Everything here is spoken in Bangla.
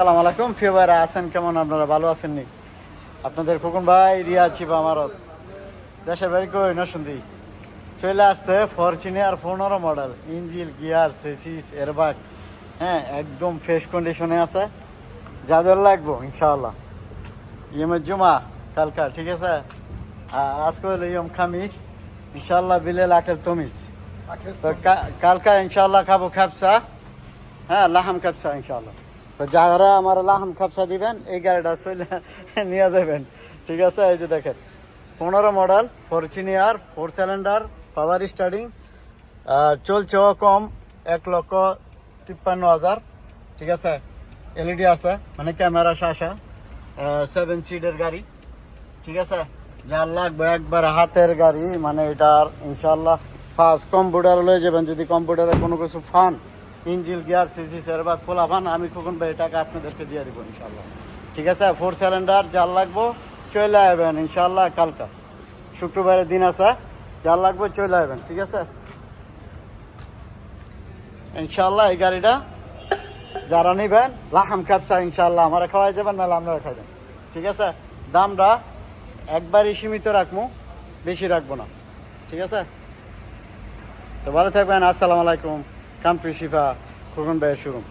আসসালামু আলাইকুম প্রিয় ভাইরা, আছেন কেমন? আপনারা ভালো আছেন নি? আপনাদের খোকন ভাই রিয়াজ শিবা আমারত দেশের বাড়ি কই নরসিংদী চলে আসছে ফরচুনার 15 মডেল, ইঞ্জিল গিয়ার সেসিস এয়ারব্যাগ, হ্যাঁ একদম ফ্রেশ কন্ডিশনে আছে। যাদের লাগবো ইনশাআল্লাহ ইয়মের জুমা কালকা, ঠিক আছে? আর আজকে হলো ইয়ম খামিস, ইনশাআল্লাহ বিলেল আকেল তমিস। তো কালকা ইনশাআল্লাহ খাবো খাবসা, হ্যাঁ লাহাম খাবসা ইনশাআল্লাহ। তো যারা আমার লাহাম খাপসা দিবেন এই গাড়িটা চলে নিয়ে যাবেন, ঠিক আছে? এই যে দেখেন 15 মডেল ফরচুনিয়ার 4 সিলিন্ডার পাওয়ার স্টার্টিং, চলছেও কম 1,53,000, ঠিক আছে? এলইডি আছে, মানে ক্যামেরা শাসা, 7 সিটের গাড়ি, ঠিক আছে? যার লাগবে একবার হাতের গাড়ি, মানে এটার ইনশাল্লাহ ফার্স্ট কম্পিউটার লয়ে যাবেন। যদি কম্পিউটারে কোনো কিছু ফান, ইঞ্জিল গিয়ার সিসি বা খোলা ফান, আমি কখন ভাই টাকা আপনাদেরকে দিয়ে দিব ইনশাল্লাহ, ঠিক আছে? 4 সিলিন্ডার যার লাগবো চলে আসবেন ইনশাল্লাহ। কালকা শুক্রবারের দিন আছে, যার লাগবে চলে আসবেন, ঠিক আছে? ইনশাল্লাহ এই গাড়িটা যারা নেবেন লাহাম খাপসা ইনশাল্লাহ আমার খাওয়াই যাবেন, নাহলে আপনারা খাবেন, ঠিক আছে? দামটা একবারই সীমিত রাখবো, বেশি রাখবো না, ঠিক আছে? তো ভালো থাকবেন। আসসালামু আলাইকুম। কাম টু শিফা, খোকন ভাইয়ের শোরুম।